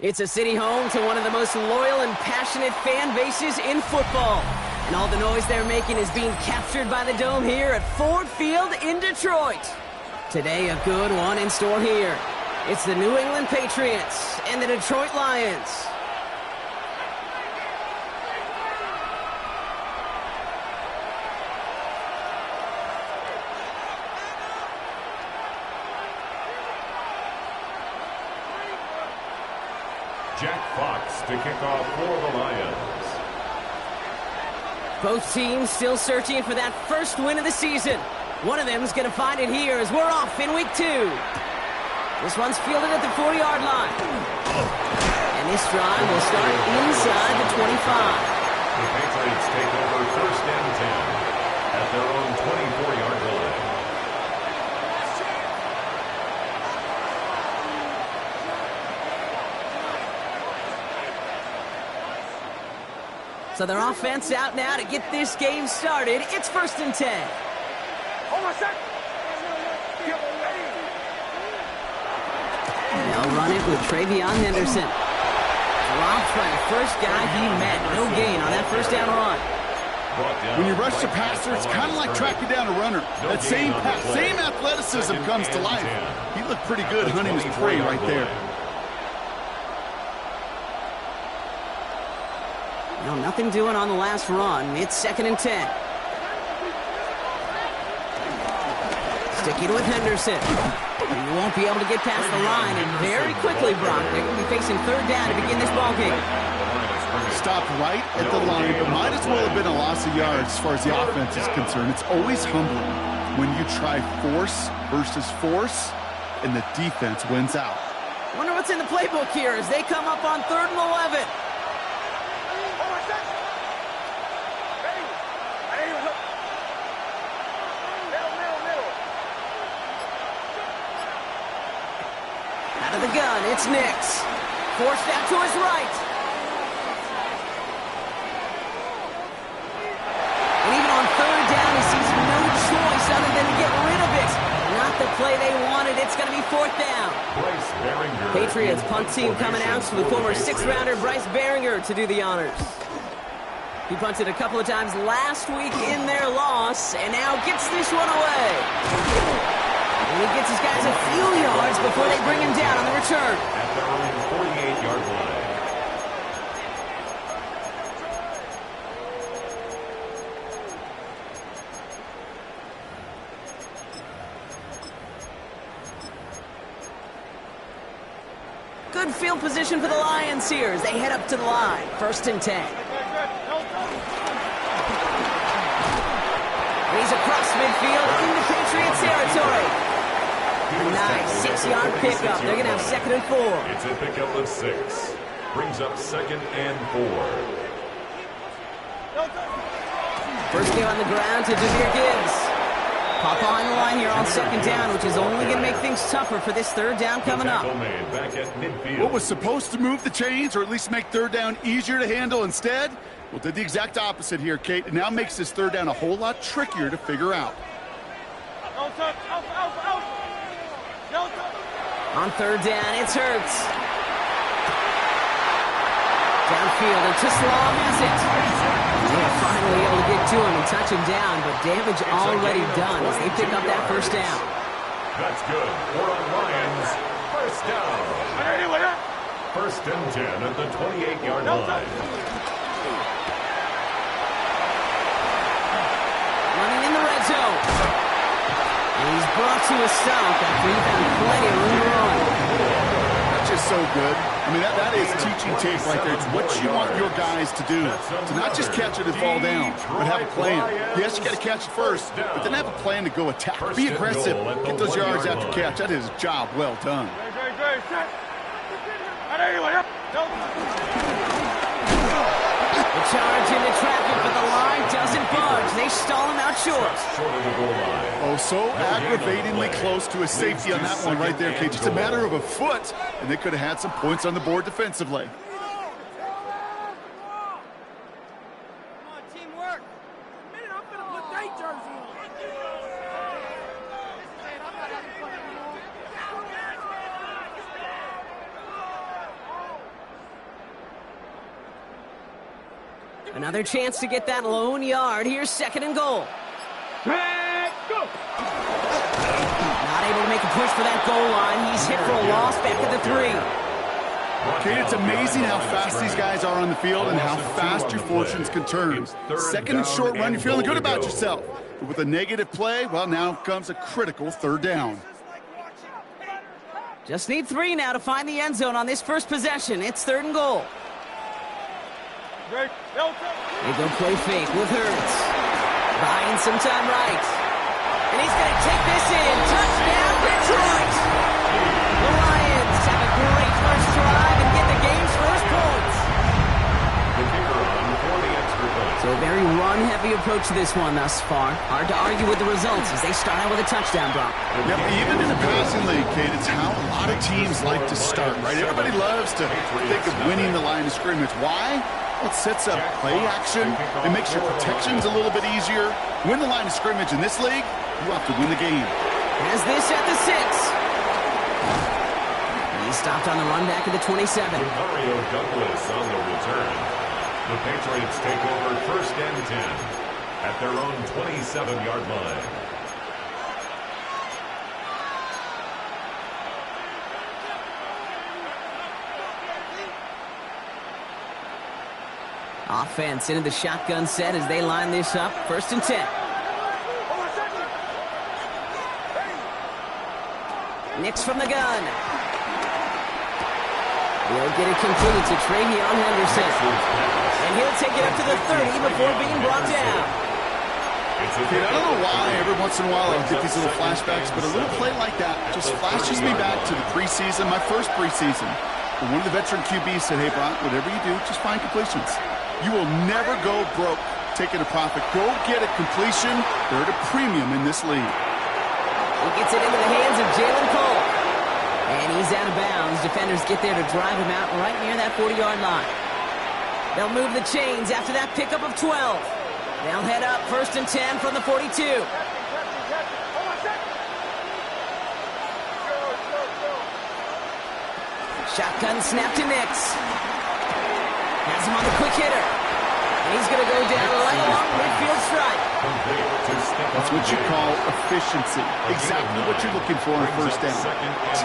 It's a city home to one of the most loyal and passionate fan bases in football. And all the noise they're making is being captured by the Dome here at Ford Field in Detroit. Today, a good one in store here. It's the New England Patriots and the Detroit Lions. Jack Fox to kick off for the Lions. Both teams still searching for that first win of the season. One of them is going to find it here as we're off in week 2. This one's fielded at the 40-yard line. And this drive will start inside the 25. The Patriots take over first and 10 at their own 24-yard line. So their offense out now to get this game started. It's first and 10. They'll run it with Travion Henderson. Dropped by the first guy he met. No gain on that first down run. When you rush the passer, it's kind of like tracking down a runner. That same pass, same athleticism comes to life. He looked pretty good hunting his prey right there. No, nothing doing on the last run. It's second and 10. Sticking with Henderson. He won't be able to get past the line, and very quickly, Brock, they're going to be facing third down to begin this ballgame. Stopped right at the line, but might as well have been a loss of yards as far as the offense is concerned. It's always humbling when you try force versus force, and the defense wins out. Wonder what's in the playbook here as they come up on 3rd and 11. Out of the gun, it's Nix. Forced out to his right. And even on 3rd down, he sees no choice other than to get rid of it. Not the play they wanted. It's going to be 4th down. Patriots punt team coming out with former 6th-rounder Bryce Baringer to do the honors. He punted a couple of times last week in their loss, and now gets this one away. And he gets his guys a few yards before they bring him down on the return. At their own 48-yard line. Good field position for the Lions here as they head up to the line. First and 10. He's across midfield into Patriots territory. Nice 6-yard pickup. They're going to have 2nd and 4. It's a pickup of 6. Brings up 2nd and 4. First game on the ground to Jahmyr Gibbs. Pop behind the line here on 2nd down, which is only going to make things tougher for this 3rd down coming up. Back at midfield. What was supposed to move the chains or at least make 3rd down easier to handle instead? Well, did the exact opposite here, Kate. It now makes this 3rd down a whole lot trickier to figure out. On 3rd down, it's Hurts. Downfield, and Tislam has it. They're finally able to get to him and touch him down, but damage already done as they pick up that first down. That's good. For the Lions, first down. First and 10 at the 28-yard line. brought to a stop after he found plenty of room to run. That's just so good. I mean, that is teaching tape right there. It's what you want your guys to do. To not just catch it and fall down, but have a plan. Yes, you got to catch it first, but then have a plan to go attack. Be aggressive. Get those yards after catch. That is a job well done. The charge into traffic, but the line doesn't budge. They stall him out short. Oh, so aggravatingly close to a safety on that one right there, Kate. Just a matter of a foot, and they could have had some points on the board defensively. Another chance to get that lone yard. Here's 2nd and goal. Not able to make a push for that goal line. He's hit for a loss back at the 3. Okay, it's amazing how fast these guys are on the field and how fast your fortunes can turn. 2nd and short run, you're feeling good about yourself. But with a negative play, well, now comes a critical 3rd down. Just need 3 now to find the end zone on this first possession. It's 3rd and goal. They go play fake with Hurts. Buying some time right. And he's going to take this in. Touchdown, Detroit! The Lions have a great first drive and get the game's first points. The kicker on for the extra point. So a very run-heavy approach to this one thus far. Hard to argue with the results as they start out with a touchdown, Brock. Yep, even in the passing league, Kate, it's how a lot of teams like to start, right? Everybody loves to think of winning the line of scrimmage. Why? It sets up play action. It makes your protections a little bit easier. Win the line of scrimmage in this league, you have to win the game. Has this at the 6. He stopped on the run back at the 27. Mario Douglas on the return. The Patriots take over 1st and 10 at their own 27-yard line. Offense into the shotgun set as they line this up. 1st and 10. Nix from the gun. He'll get it complete to Travion Henderson. And he'll take it up to the 30 before being brought down. Okay, I don't know why every once in a while I'll get these little flashbacks, but a little play like that just flashes me back to the preseason, my first preseason. When one of the veteran QBs said, hey, Brock, whatever you do, just find completions. You will never go broke taking a profit. Go get a completion. They're at a premium in this league. He gets it into the hands of Jalen Cole. And he's out of bounds. Defenders get there to drive him out right near that 40-yard line. They'll move the chains after that pickup of 12. They'll head up 1st and 10 from the 42. Shotgun snap to Nix. Has him on the quick hitter. And he's going to go down right along midfield stripe. That's what you call efficiency. Exactly what you're looking for on 1st down.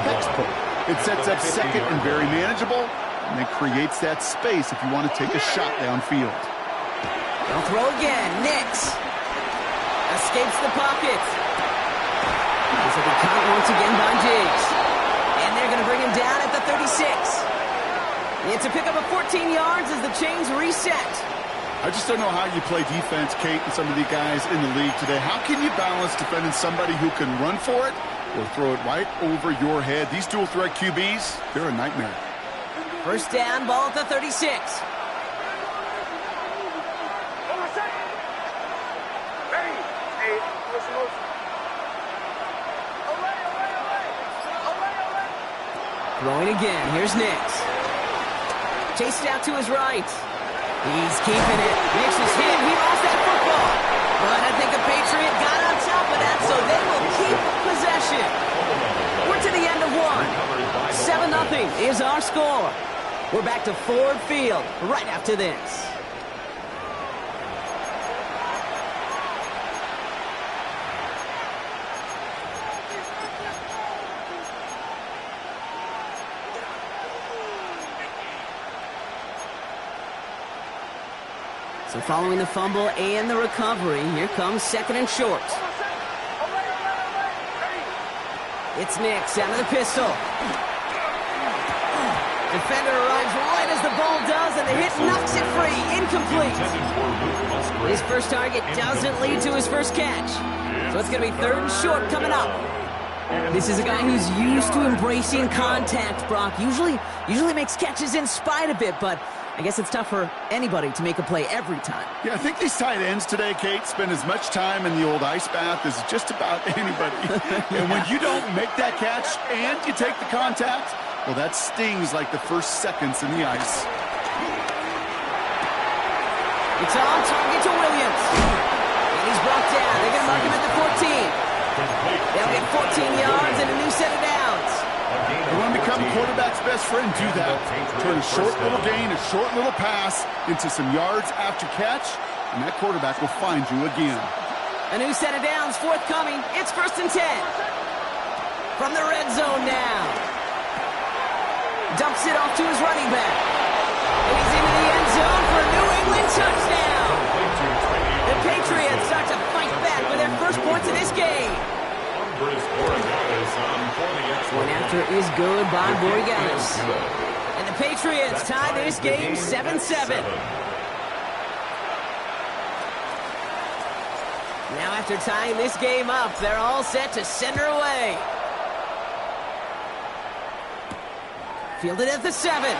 Textbook. It sets up 2nd and very manageable, and it creates that space if you want to take a shot downfield. They'll throw again. Nix escapes the pocket. This will be caught once again by Diggs. And they're going to bring him down at the 36. It's a pickup of 14 yards as the chains reset. I just don't know how you play defense, Kate, and some of the guys in the league today. How can you balance defending somebody who can run for it or throw it right over your head? These dual threat QBs, they're a nightmare. 1st down, ball at the 36. Throwing again. Here's Nix. Chased out to his right. He's keeping it. Nix is hit. He lost that football. But I think the Patriot got on top of that, so they will keep possession. We're to the end of one. 7-0 is our score. We're back to Ford Field right after this. So following the fumble and the recovery, here comes 2nd and short. It's Nix out of the pistol. Defender arrives right as the ball does, and the hit knocks it free. Incomplete. His first target doesn't lead to his first catch. So it's going to be 3rd and short coming up. This is a guy who's used to embracing contact, Brock. Usually makes catches in spite of it, but I guess it's tough for anybody to make a play every time. Yeah, I think these tight ends today, Kate, spend as much time in the old ice bath as just about anybody. And when you don't make that catch and you take the contact, well, that stings like the first seconds in the ice. It's on target to Williams. And he's brought down. They're going to mark him at the 14. They'll get 14 yards and a new set of downs. You want to become a quarterback's best friend? Do that. Turn a short little gain, a short little pass into some yards after catch, and that quarterback will find you again. A new set of downs forthcoming. It's 1st and 10. From the red zone now. Dumps it off to his running back. He's into the end zone for a New England touchdown. The Patriots start to fight back with their first points of this game. Point after is good by Borregales. And the Patriots tie this game 7-7. Now after tying this game up, they're all set to send her away. Fielded at the 7.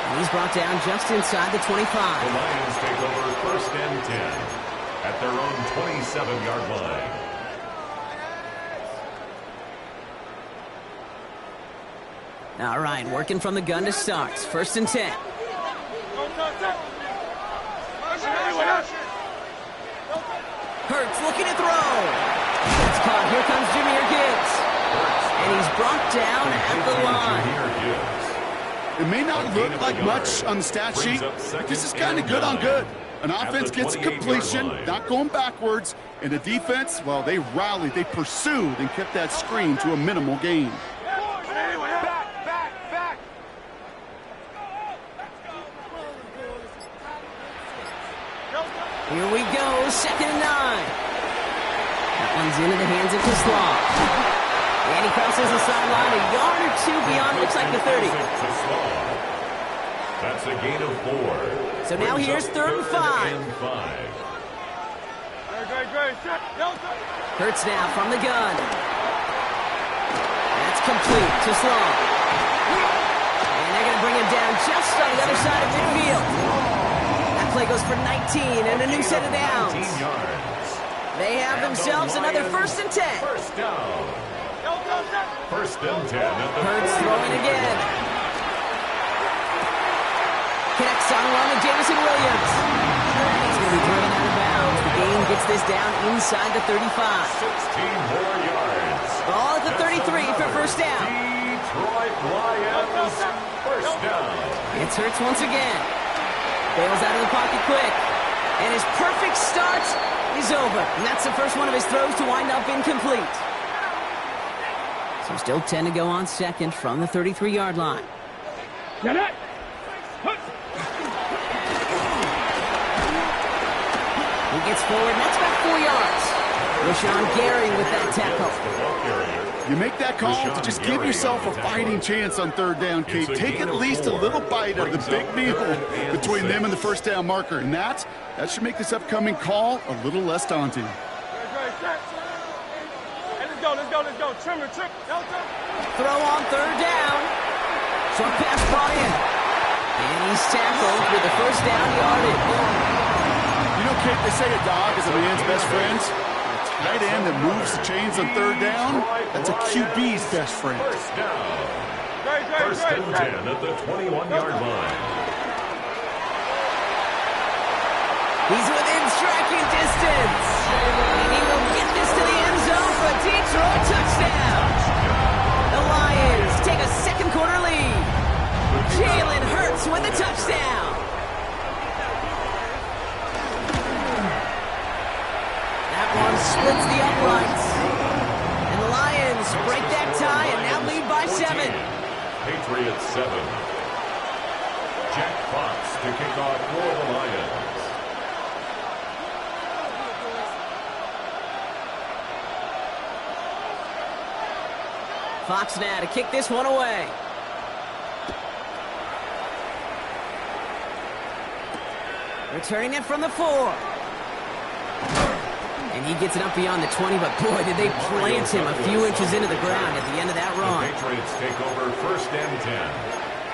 And he's brought down just inside the 25. The Lions take over 1st and 10 at their own 27-yard line. All right, working from the gun to start. 1st and 10. Hurts looking to throw. It's caught. Here comes Jahmyr Gibbs. And he's brought down at the line. It may not look like much on the stat sheet, but this is kind of good on good. An offense gets a completion, not going backwards, and the defense, well, they rallied, they pursued, and kept that screen to a minimal gain. Here we go, 2nd and 9. That one's into the hands of Slaw. And he crosses the sideline a yard or 2 beyond, looks like the 30. That's a gain of 4. So now here's 3rd and 5. Hurts now from the gun. That's complete to Slaw. And they're going to bring him down just on the other side of midfield. Play goes for 19 and a new set of downs. They have themselves another 1st and 10. First down. 1st and 10. Hurts throwing again. Connects on one with Jameson Williams. He's going to be driven out of bounds. The game gets this down inside the 35. 16 more yards. Ball at the 33 for 1st down. Detroit Lions. 1st down. It's Hurts once again. Bails out of the pocket quick. And his perfect start is over. And that's the first one of his throws to wind up incomplete. So still 10 to go on 2nd from the 33-yard line. He gets forward, and that's about 4 yards. Rashawn Gary with that tackle. You make that call to just give yourself a fighting chance on 3rd down, Kate. Take at least a little bite of the big meal between them and the 1st down marker. And that should make this upcoming call a little less daunting. Let's go. Trim. Throw on 3rd down. Short pass brought in. And he's tackled with the 1st down yardage. You know, Kate, they say a dog is a man's best friend. Tight end that moves the chains on 3rd down, that's a QB's best friend. 1st down. 1st and 10 at the 21-yard line. He's within striking distance. And he will get this to the end zone for a Detroit touchdown. The Lions take a 2nd quarter lead. Jalen Hurts with a touchdown. Splits the uprights. And the Lions break that tie and now lead by 7. Patriots 7. Jack Fox to kick off for the Lions. Fox now to kick this one away. Returning it from the 4. And he gets it up beyond the 20, but boy, did they plant him a few inches into the ground at the end of that run. The Patriots take over 1st and 10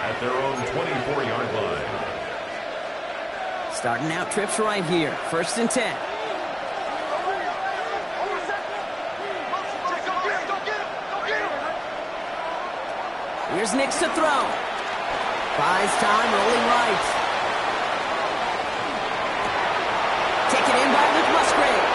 at their own 24-yard line. Starting out trips right here. 1st and 10. Here's Nix to throw. Buys time, rolling right. Taken in by Luke Musgrave.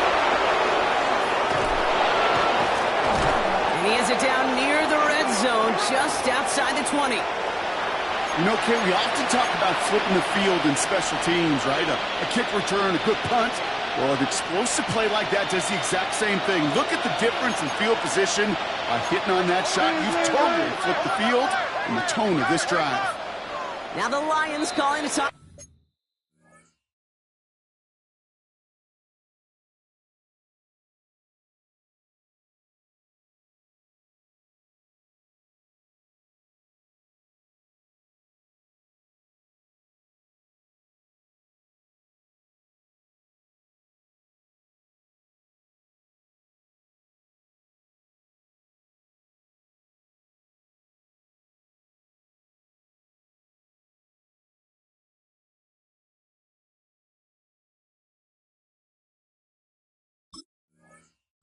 And he has it down near the red zone, just outside the 20. You know, Kate, we often talk about flipping the field in special teams, right? A kick return, a good punt. Well, an explosive play like that does the exact same thing. Look at the difference in field position. By hitting on that shot, you've totally flipped the field and the tone of this drive. Now the Lions calling a time.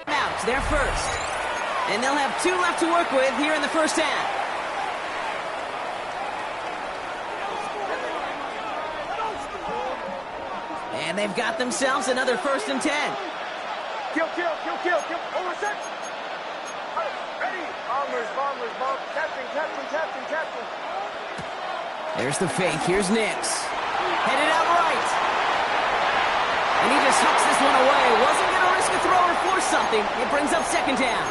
Out, they're first. And they'll have 2 left to work with here in the first half. And they've got themselves another 1st and 10. Kill. Over 6. Ready. Bombers. Captain. There's the fake. Here's Nix. Headed out right. And he just hooks this one away. Wasn't going to risk a throw or force something. It brings up 2nd down.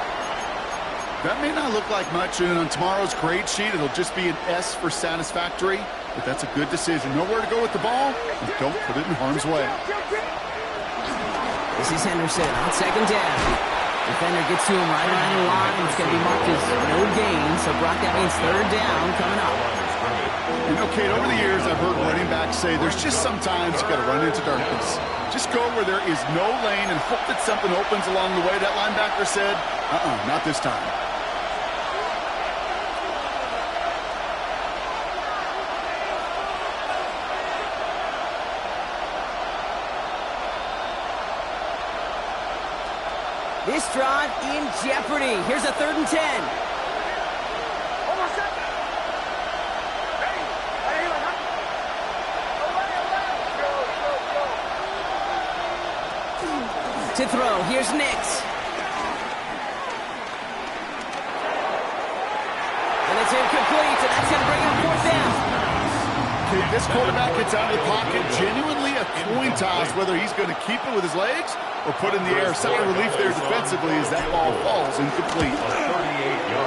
That may not look like much, and on tomorrow's grade sheet, it'll just be an S for satisfactory, but that's a good decision. Nowhere to go with the ball, and don't put it in harm's way. This is Henderson on 2nd down. Defender gets to him right around the line. It's going to be marked as no gain, so Brock, that means 3rd down coming up. You know, Kate, over the years, I've heard running backs say there's just sometimes you got to run into darkness. Just go where there is no lane and hope that something opens along the way. That linebacker said, not this time. This drive in jeopardy. Here's a 3rd and 10. To throw, here's Nix. And it's incomplete, and that's going to bring up 4th down. Okay, this quarterback gets out of the pocket, genuinely a coin toss, whether he's going to keep it with his legs or put in the air. Sigh of relief there defensively as that ball falls incomplete.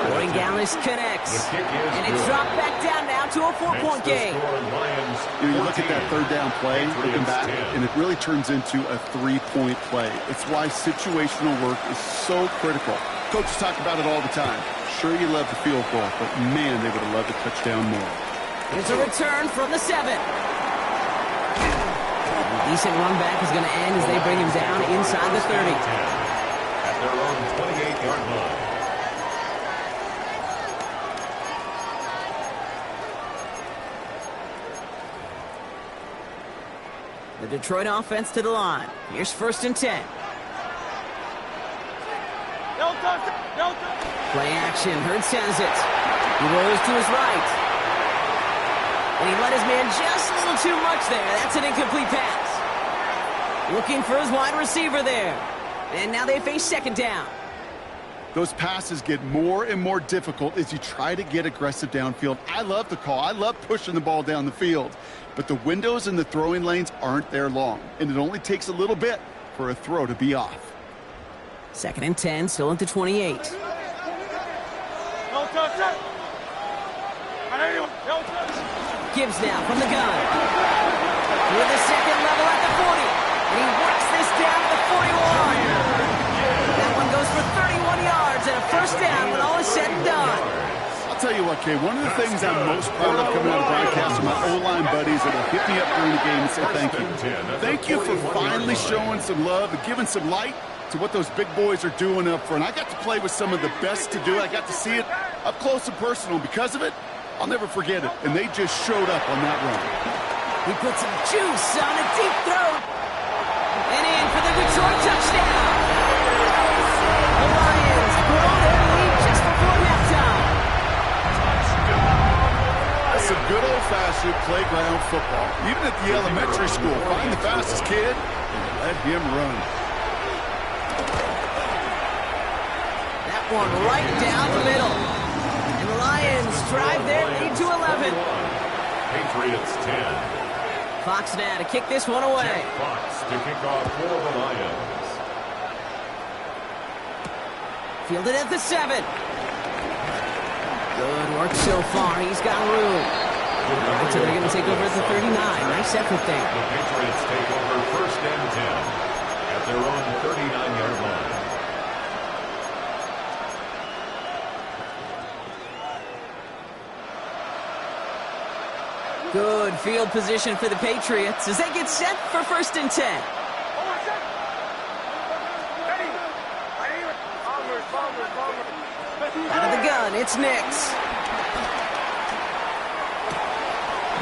Gordon Gallis connects, and it's dropped back down now to a 4-point game. You look at that 3rd down play, looking back, and it really turns into a 3-point play. It's why situational work is so critical. Coaches talk about it all the time. Sure, you love the field goal, but man, they would have loved a touchdown more. Here's a return from the 7. Decent run back is going to end as they bring him down inside the 30. At their own 28-yard line. The Detroit offense to the line. Here's 1st and 10. Play action. Hurd sends it. He rolls to his right. And he let his man just a little too much there. That's an incomplete pass. Looking for his wide receiver there. And now they face 2nd down. Those passes get more and more difficult as you try to get aggressive downfield. I love the call. I love pushing the ball down the field. But the windows in the throwing lanes aren't there long. And it only takes a little bit for a throw to be off. 2nd and 10, still at the 28. Gibbs now from the gun. With the 2nd level at the 40. And he works this down to the 41. That one goes for 31 yards and a 1st down when all is said and done. what, Kay, one of the things I'm most proud of coming out of broadcast are my O-line buddies that will hit me up during the game and say thank you. Thank you for finally showing some love and giving some light to what those big boys are doing up front. I got to play with some of the best to do it. I got to see it up close and personal. Because of it, I'll never forget it. And they just showed up on that run. He put some juice on a deep throw. And in for the Detroit touchdown. The Lions grow their lead just before halftime. That's some good old-fashioned playground football. Even at the elementary school, find the fastest kid and let him run. That one right down the middle. And the Lions drive their lead to 11. Patriots 10. Fox now to kick this one away. Jack Fox to kick off for the Lions. Fielded at the 7. Good work so far. He's got room. Right, so they're going to take over at the 39. Nice effort there. The Patriots take over first and 10 at their own 39-yard line. Good field position for the Patriots as they get set for first and 10. Out of the gun, it's Nix.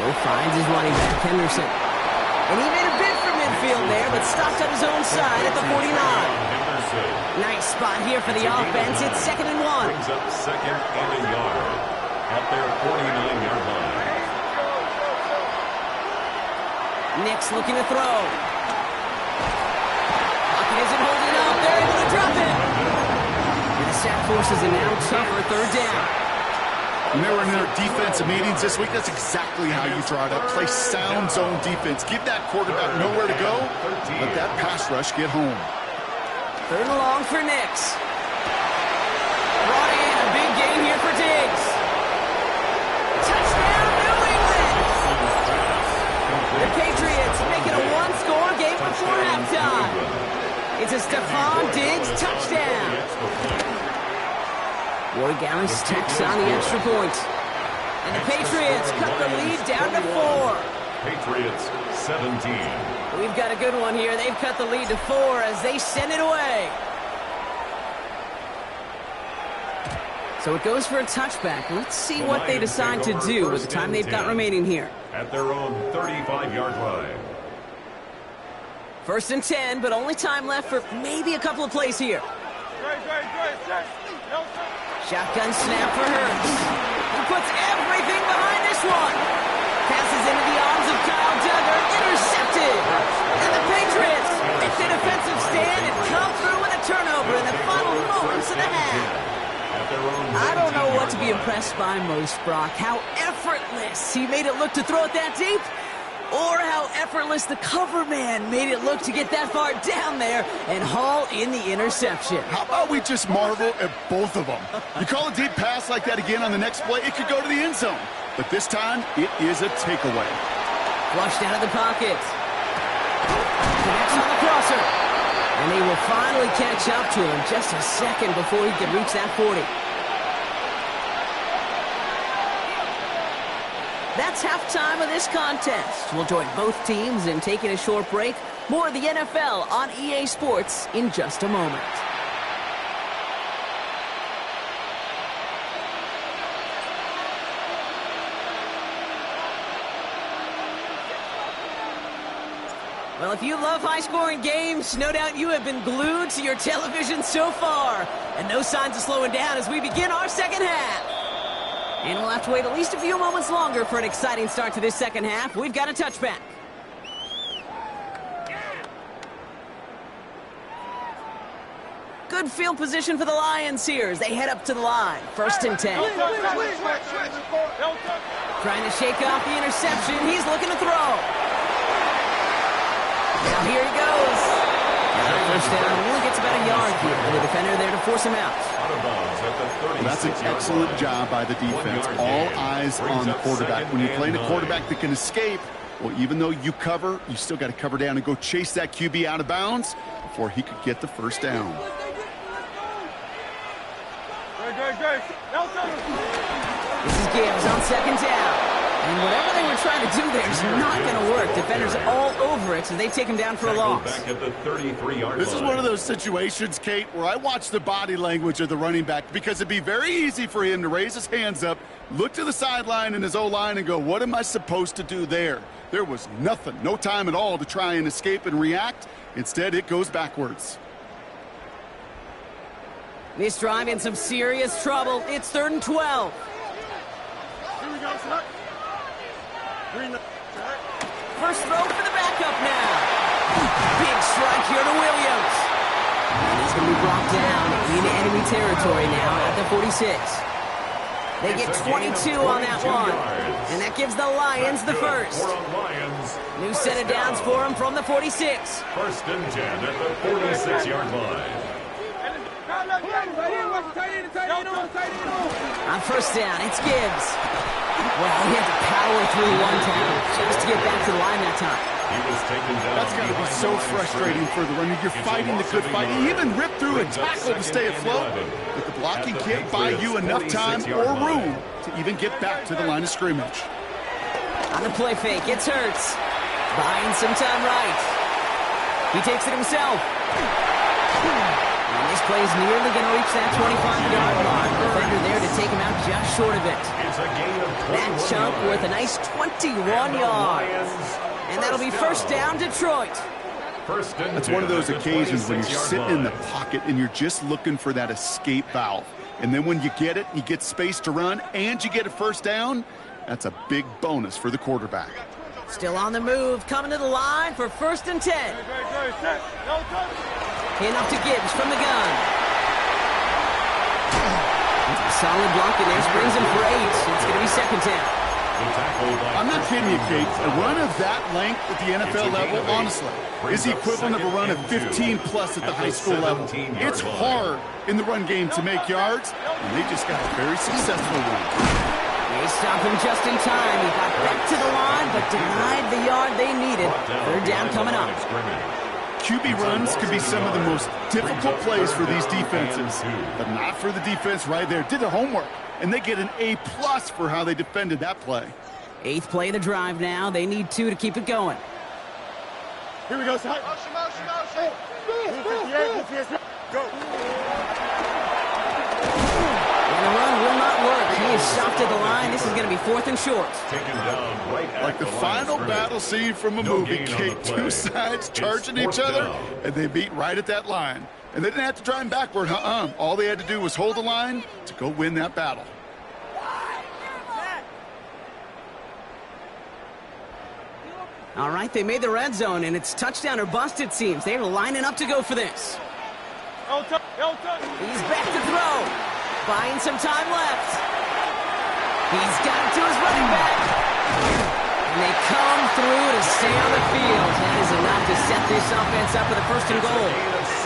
Will finds his running back, Henderson. And he made a bid for midfield there, but stopped on his own side at the 49. Nice spot here for the offense. It's 2nd and 1. Brings up 2nd and a yard at their 49-yard line. Nix looking to throw. Pocket isn't holding up. They're able to drop it. And the sack forces a now tougher 3rd down. When they were in their defensive meetings this week, that's exactly how you draw it up. Play sound zone defense. Give that quarterback nowhere to go. Let that pass rush get home. 3rd and long for Nix. Brought in a big gain here for Diggs. Touchdown, New England! The Patriots make it a one-score game before halftime. It's a Stephon Diggs touchdown. Roy Gallis tacks on the extra point. And the Patriots cut the lead down to 4. Patriots 17. We've got a good one here. They've cut the lead to 4 as they send it away. So it goes for a touchback. Let's see what they decide to do with the time they've got remaining here. At their own 35-yard line. 1st and 10, but only time left for maybe a couple of plays here. Shotgun snap for Hurts. He puts everything behind this one. Passes into the arms of Kyle Duggar. Intercepted. And the Patriots make the defensive stand and come through with a turnover in the final moments of the half. I don't know what to be impressed by most, Brock. How effortless he made it look to throw it that deep, or how effortless the cover man made it look to get that far down there and haul in the interception. How about we just marvel at both of them? You call a deep pass like that again on the next play, it could go to the end zone. But this time, it is a takeaway. Flushed out of the pocket. Connects on the crosser. And he will finally catch up to him just a second before he can reach that 40. That's halftime of this contest. We'll join both teams in taking a short break. More of the NFL on EA Sports in just a moment. Well, if you love high-scoring games, no doubt you have been glued to your television so far. And no signs of slowing down as we begin our second half. And we'll have to wait at least a few moments longer for an exciting start to this second half. We've got a touchback. Good field position for the Lions here as they head up to the line. 1st and 10. Trying to shake off the interception. He's looking to throw. Now here he goes. First down, only gets about a yard here. And the defender there to force him out. That's an excellent job by the defense. All eyes on the quarterback. When you're playing a quarterback that can escape, well, even though you cover, you still got to cover down and go chase that QB out of bounds before he could get the first down. This is Gibbs on second down. And whatever they were trying to do there is not going to work. Defenders all over it, so they take him down for a loss. Back at the 33-yard This is one of those situations, Kate, where I watch the body language of the running back because it'd be very easy for him to raise his hands up, look to the sideline in his O-line and go, what am I supposed to do there? There was nothing, no time at all to try and escape and react. Instead, it goes backwards. This drive in some serious trouble. It's 3rd and 12. Here we go, son. First throw for the backup now. Big strike here to Williams. And he's going to be brought down in enemy territory now at the 46. They get 22 on that one. And that gives the Lions the first. New set of downs for him from the 46. 1st and 10 at the 46-yard line. On first down, it's Gibbs. Well, he had to power through one tackle just to get back to the line that time. He was taken down. That's got to be so frustrating for the runner. You're fighting the good fight. He even ripped through a tackle to stay afloat. But the blocking can't buy you enough time or room to even get back to the line of scrimmage. On the play fake, it's Hurts. Buying some time right. He takes it himself. And this play is nearly going to reach that 25-yard mark. Defender there to take him out just short of it. It's a gain of 21 That chunk yards. worth a nice 21 yards. And that'll be first down, Detroit. That's one of those occasions when you're sitting in the pocket and you're just looking for that escape valve. And then when you get it, you get space to run, and you get a first down, that's a big bonus for the quarterback. Still on the move, coming to the line for 1st and 10. Handoff to Gibbs from the gun. Solid block, and there springs him for 8. It's going to be 2nd down. I'm not kidding you, Kate. A run of that length at the NFL level, honestly, is the equivalent of a run of 15-plus at the high school level. It's hard in the run game to make yards, and they just got a very successful one. They stop him just in time. He got back to the line, but denied the yard they needed. 3rd down coming up. QB runs could be some of the most difficult plays for these defenses, but not for the defense right there. Did their homework, and they get an A+ for how they defended that play. 8th play of the drive now. They need 2 to keep it going. Here we go, son. Motion. Go. And the run will not work. He is stopped at the line. This is going to be 4th and short. Taken down right at Like the final battle scene from a movie, Kate. Two sides charging each other, and they meet right at that line. And they didn't have to drive him backward, All they had to do was hold the line to go win that battle. All right, they made the red zone, and it's touchdown or bust, it seems. They're lining up to go for this. He's back to throw. Buying some time left. He's got it to his running back. And they come through to stay on the field. That is enough to set this offense up with a 1st and goal.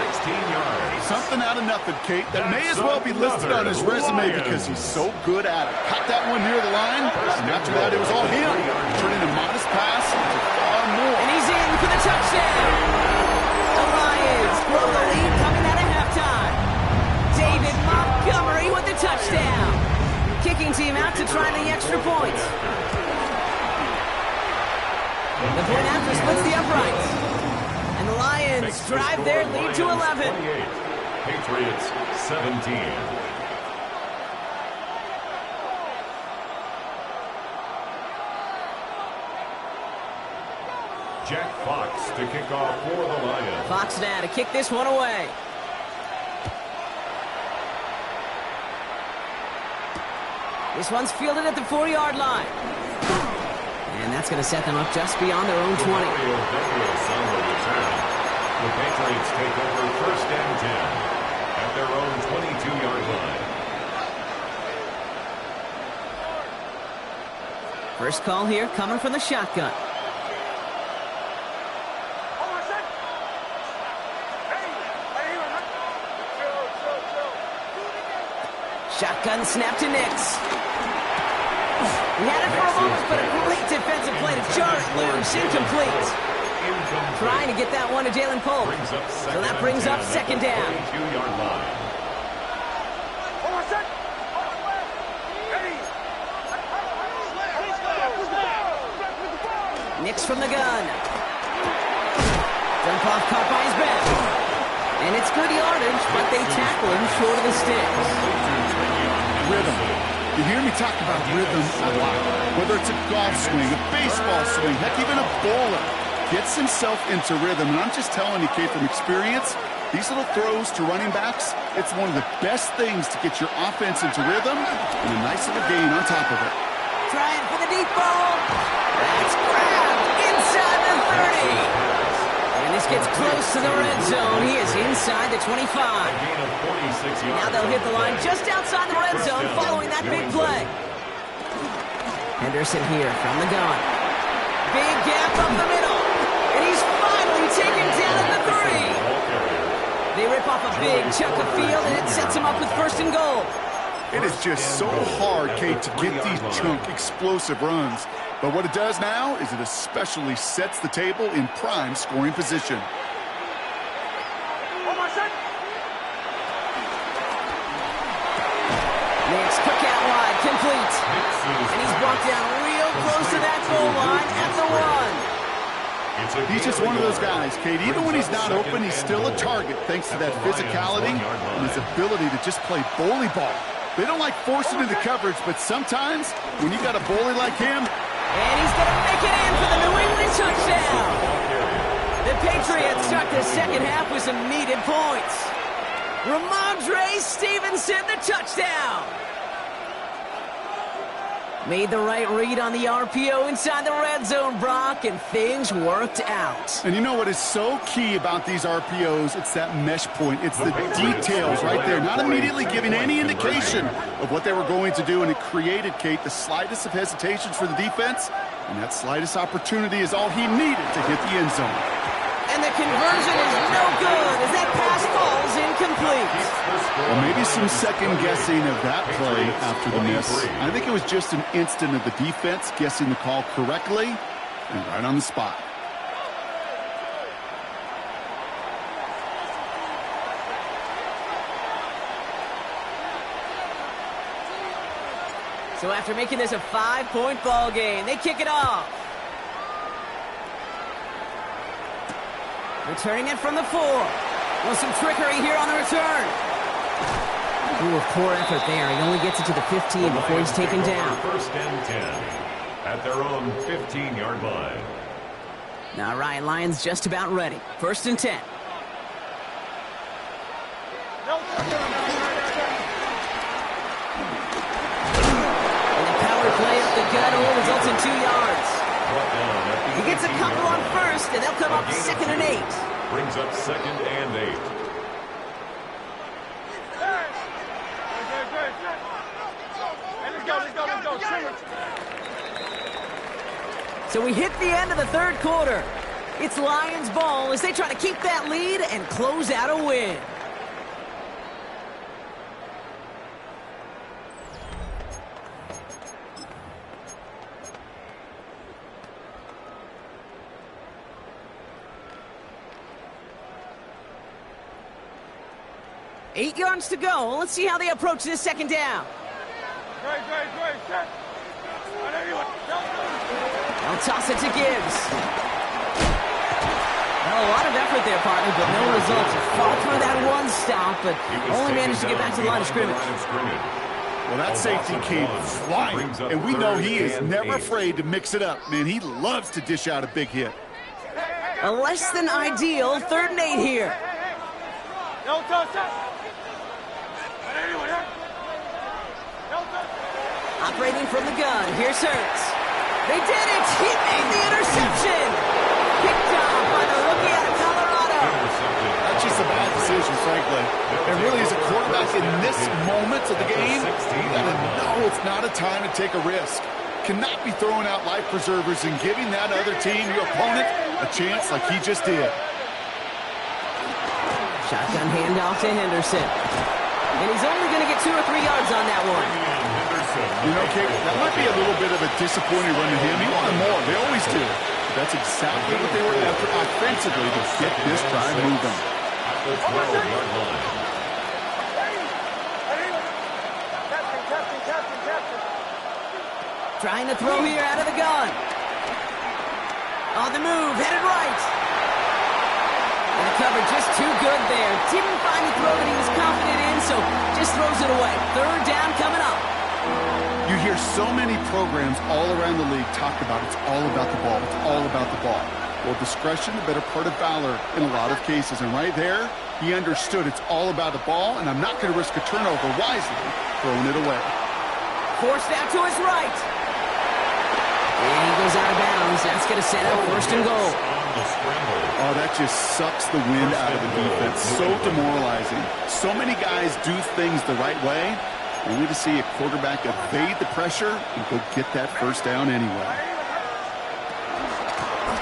16 yards. Something out of nothing, Kate, that may as well be listed on his resume because he's so good at it. Caught that one near the line, and after that, it was all him. Turning a modest pass into far more. And he's in for the touchdown. The Lions grow the lead coming out of halftime. David Montgomery with the touchdown. Kicking team out to try the extra point. The point after splits the uprights. And the Lions drive their lead to 11. Patriots 17. Jack Fox to kick off for the Lions. Fox now to kick this one away. This one's fielded at the 4-yard line. And that's going to set them up just beyond their own 20. The Patriots take over 1st and 10 at their own 22-yard line. First call here coming from the shotgun. Shotgun snap to Nix. He had it for a moment, but a great defensive play to jar it loose. Incomplete. Trying to get that one to Jalen Pope. So that brings up 2nd down. 22-yard line. Kicks from the gun. Dump off caught by his back. And it's good yardage, but they tackle him short of the sticks. Rhythm. You hear me talk about rhythm a lot. Whether it's a golf swing, a baseball swing, heck, even a bowler gets himself into rhythm. And I'm just telling you, Kate, from experience, these little throws to running backs, it's one of the best things to get your offense into rhythm and a nice little gain on top of it. Trying for the deep ball. That's grabbed inside the 30. And this gets close to the red zone. He is inside the 25. Now they'll hit the line just outside the red zone following that big play. Henderson here from the gun. Big gap up the middle. And he's finally taken down at the 3. They rip off a big chunk of field, and it sets him up with 1st and goal. It is just so hard, Kate, to get these chunk, explosive runs. But what it does now is it especially sets the table in prime scoring position. Next, quick out wide, complete. And he's brought down real close to that goal line at the 1. He's just one of those guys, Kate. Even when he's not open, he's still a target thanks to that physicality and his ability to just play bully ball. They don't like forcing into coverage, but sometimes when you got a bully like him... And he's going to make it in for the New England touchdown. The Patriots start the second half with some needed points. Ramondre Stevenson, the touchdown. Made the right read on the RPO inside the red zone, Brock, and things worked out. And you know what is so key about these RPOs? It's that mesh point. It's the details right there, not immediately giving any indication of what they were going to do, and it created, Kate, the slightest of hesitations for the defense, and that slightest opportunity is all he needed to hit the end zone. And the conversion is no good as that pass falls incomplete. Well, maybe some second-guessing of that play after the miss. I think it was just an instant of the defense guessing the call correctly and right on the spot. So after making this a 5-point ball game, they kick it off. Returning it from the 4. Well, some trickery here on the return. Ooh, a poor effort there. He only gets it to the 15 before he's taken down. 1st and 10 at their own 15-yard line. Now, Ryan, Lions just about ready. 1st and 10. And the power play up the gut only results in 2 yards. He gets a couple on 1st, and they'll come up 2nd and 8. Brings up 2nd and 8. So we hit the end of the 3rd quarter. It's Lions ball as they try to keep that lead and close out a win. Eight yards to go. Let's see how they approach this 2nd down. They'll toss it to Gibbs. Well, a lot of effort there, partner, but no results. Fought through that 1 stop, but only managed to get back to the line of scrimmage. Well, that safety came flying, and we know he is never afraid to mix it up. Man, he loves to dish out a big hit. A less than ideal 3rd and 8 here. Operating from the gun, here's Hurts. They did it! He made the interception! Picked off by the rookie out of Colorado. That's just a bad decision, frankly. And really, as a quarterback in this moment of the game, you gotta know it's not a time to take a risk. Cannot be throwing out life preservers and giving that other team, your opponent, a chance like he just did. Shotgun handoff to Henderson. And he's only going to get 2 or 3 yards on that one. You know, Kate, that might be a little bit of a disappointing run to him. He wanted more. They always do. But that's exactly what they were after offensively to get this drive moving. At the 12-yard line. Trying to throw here out of the gun. On the move, headed right. And the cover just too good there. Didn't find the throw that he was confident in, so just throws it away. Third down coming up. You hear so many programs all around the league talk about it's all about the ball. It's all about the ball. Well, discretion, the better part of valor in a lot of cases. And right there, he understood it's all about the ball, and I'm not going to risk a turnover wisely, throwing it away. Forced out to his right. And he goes out of bounds. That's going to set up first and goal. Oh, that just sucks the wind out of the defense. So demoralizing. So many guys do things the right way, only to see a quarterback evade the pressure and go get that first down anyway.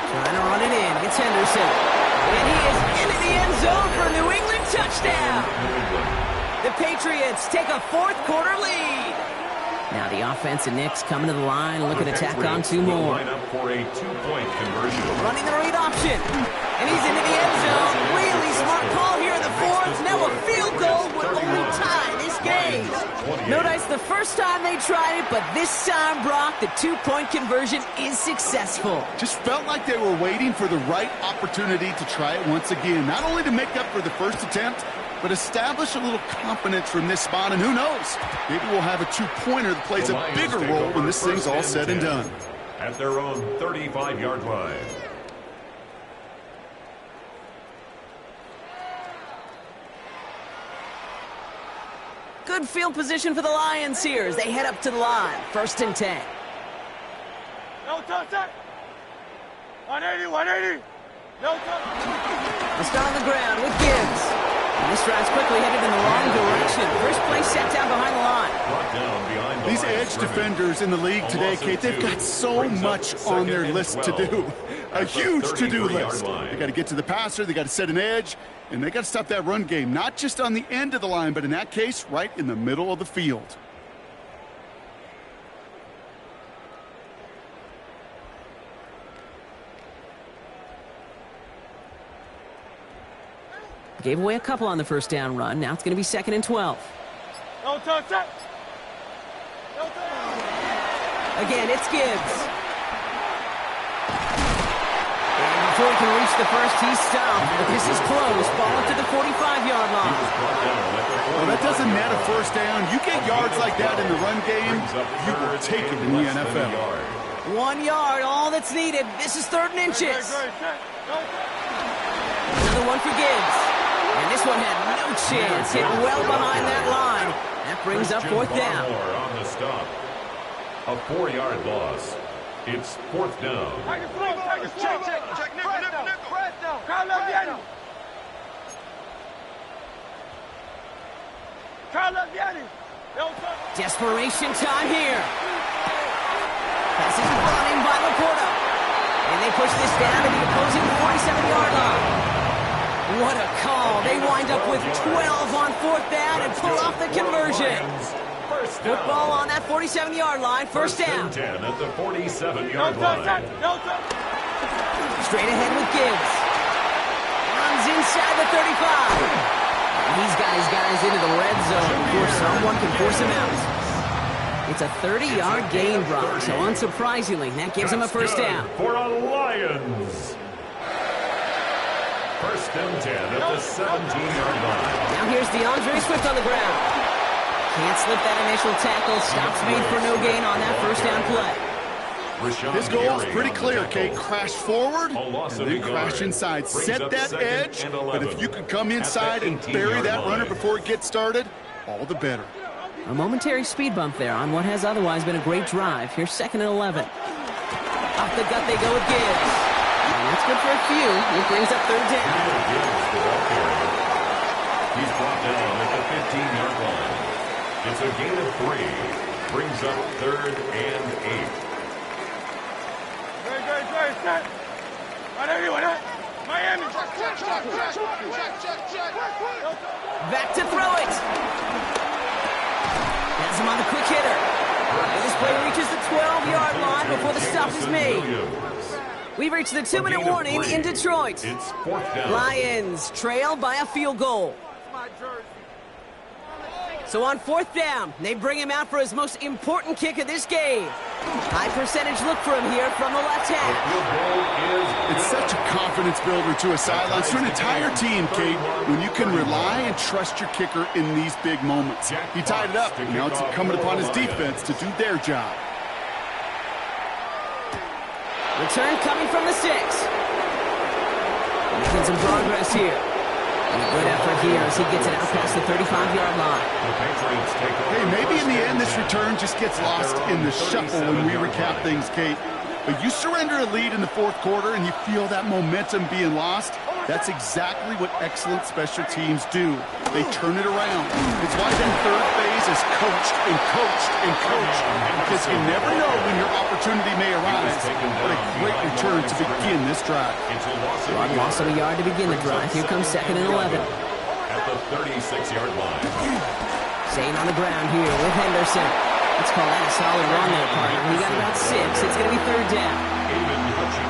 Trying to run it in. It's Henderson. And he is into the end zone for a New England touchdown. The Patriots take a fourth quarter lead. Now the offense and Knicks coming to the line, looking to tack on two more. Line up for a two-point conversion. Running the read option. And he's into the end zone. Really smart call here in the fourth. Now a field goal would only tie this game. No dice the first time they tried it, but this time, Brock, the two-point conversion is successful. Just felt like they were waiting for the right opportunity to try it once again. Not only to make up for the first attempt, but establish a little confidence from this spot, and who knows? Maybe we'll have a two-pointer that plays a bigger role when this thing's all said and done. At their own 35-yard line. Good field position for the Lions here as they head up to the line. First and 10. No touch. 180, 180. No touch. Let's start on the ground with Gibbs. And this drive's quickly headed in the wrong direction. First play set down behind the line. These edge defenders in the league today, Kate, they've got so much on their list to do. A huge to-do list. They got to get to the passer, they got to set an edge, and they got to stop that run game, not just on the end of the line, but in that case, right in the middle of the field. Gave away a couple on the first down run. Now it's going to be second and 12. No touch. Again, it's Gibbs. And before he can reach the first, he's stopped. But this is close. Ball up to the 45-yard line. Well, that doesn't net a first down. You get yards like that in the run game, you will take it in the NFL. 1 yard, all that's needed. This is third and inches. Another one for Gibbs. And this one had no chance. Hit well behind that line. That brings up fourth down. On the stop. A 4-yard loss. It's fourth down. Check. Desperation time here. Pass is running by Laporta. And they push this down to the opposing 47-yard line. What a call. They wind up with 12 on fourth down and pull off the conversion. Football on that 47-yard line. First down. 10 at the 47-yard line. Straight ahead with Gibbs. Runs inside the 35. He's got his guys into the red zone before someone can force him out. It's a 30-yard gain, Brock, so unsurprisingly, that gives him a first down. For a Lions. First and 10 at the 17-yard line. Now here's DeAndre Swift on the ground. Can't slip that initial tackle. Stops made for no gain on that first down play. His goal is pretty clear, Kate. Crash forward and then crash inside. Set that edge, but if you can come inside and bury that runner before it gets started, all the better. A momentary speed bump there on what has otherwise been a great drive. Here's second and 11. Off the gut they go with Gibbs. And that's good for a few. It brings up third down. He's brought down at the 15-yard line. It's a gain of 3. Brings up third and 8. Set. Miami. Back to throw it. Has him on the quick hitter. And this play reaches the 12-yard line before the stop is made. We've reached the 2-minute warning in Detroit. It's fourth down. Lions trail by a field goal. So on 4th down, they bring him out for his most important kick of this game. High percentage look for him here from the left hand. It's such a confidence builder to a sideline, to an entire team, Kate, when you can rely and trust your kicker in these big moments. He tied it up, and now it's incumbent upon his defense to do their job. Return coming from the 6. Making some progress here. And a good effort here as he gets it out past the 35-yard line. Hey, maybe in the end this return just gets lost in the shuffle when we recap things, Kate. But you surrender a lead in the 4th quarter and you feel that momentum being lost. That's exactly what excellent special teams do. They turn it around. It's why that 3rd phase is coached and coached and coached. Because you never know when your opportunity may arise. What a great return to begin this drive. Rod lost a yard to begin the drive. Here comes 2nd and 11. At the 36-yard line. Staying on the ground here with Henderson. Let's call that a solid run there, partner. We got about 6. It's going to be 3rd down.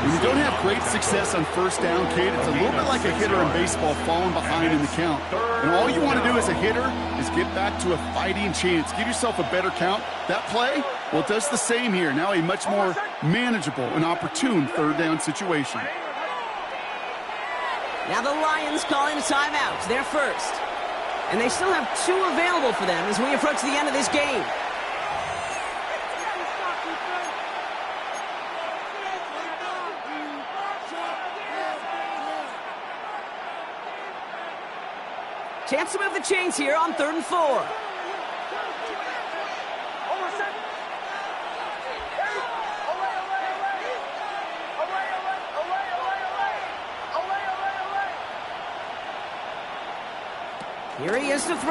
When you don't have great success on 1st down, Kate, it's a little bit like a hitter in baseball falling behind in the count. And all you want to do as a hitter is get back to a fighting chance. Give yourself a better count. That play, well, it does the same here. Now a much more manageable and opportune 3rd down situation. Now the Lions calling a timeout. They're first. And they still have 2 available for them as we approach the end of this game. Chance to move the chains here on 3rd and 4. Here he is to throw.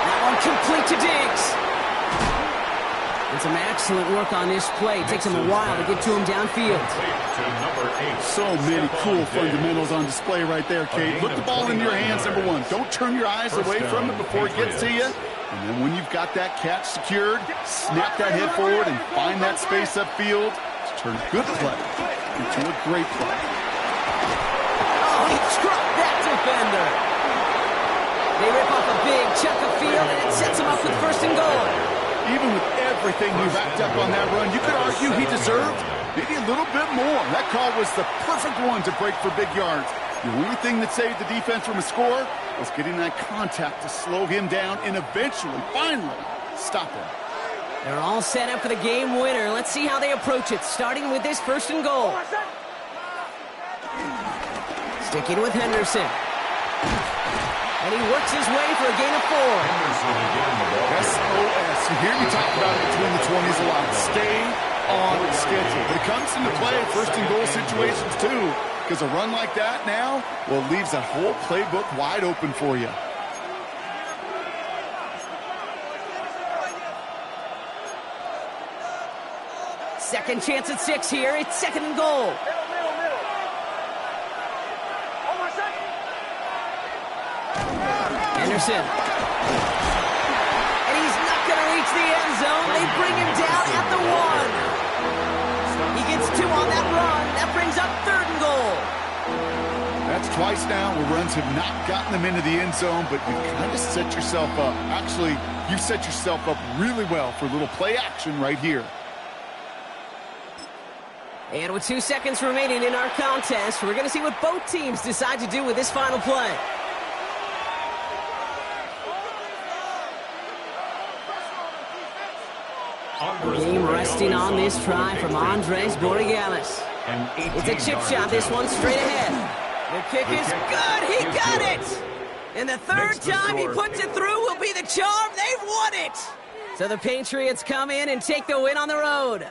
That one complete to Diggs. And some excellent work on this play. It takes him a while to get to him downfield. So many cool fundamentals on display right there, Kate. Put the ball in your hands, number 1. Don't turn your eyes away from it before it gets to you. And then when you've got that catch secured, snap that head forward and find that space upfield to turn a good play into a great play. Oh, he struck that defender. They rip off a big chunk of field, and it sets him up with 1st and goal. Even with everything he racked up on that run, you could argue he deserved maybe a little bit more. That call was the perfect one to break for big yards. The only thing that saved the defense from a score was getting that contact to slow him down and eventually, finally, stop him. They're all set up for the game winner. Let's see how they approach it, starting with this 1st and goal. Sticking with Henderson. And he works his way for a gain of 4. SOS. You hear me talk about it between the 20s a lot. Stay on schedule. But it comes into play in 1st and goal situations too. Because a run like that now, well, leaves that whole playbook wide open for you. Second chance at 6 here. It's 2nd and goal. Henderson. And he's not going to reach the end zone. They bring him down at the 1. He gets 2 on that run. That brings up 3rd and goal. That's twice now where runs have not gotten them into the end zone, but you kind of set yourself up. Actually, you set yourself up really well for a little play action right here. And with 2 seconds remaining in our contest, we're going to see what both teams decide to do with this final play. Game resting on this try from Andres Borregales. It's a chip shot, this one straight ahead. The kick is good, he got it! And the 3rd time he puts it through will be the charm, they've won it! So the Patriots come in and take the win on the road.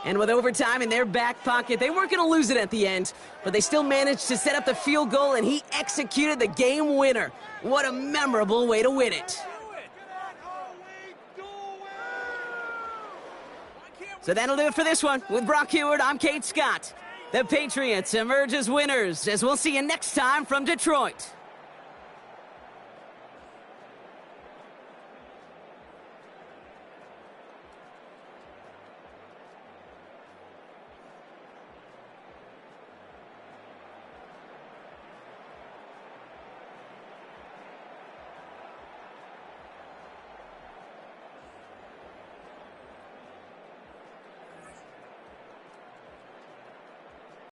And with overtime in their back pocket, they weren't going to lose it at the end, but they still managed to set up the field goal, and he executed the game winner. What a memorable way to win it. So that'll do it for this one. With Brock Heward, I'm Kate Scott. The Patriots emerge as winners, as we'll see you next time from Detroit.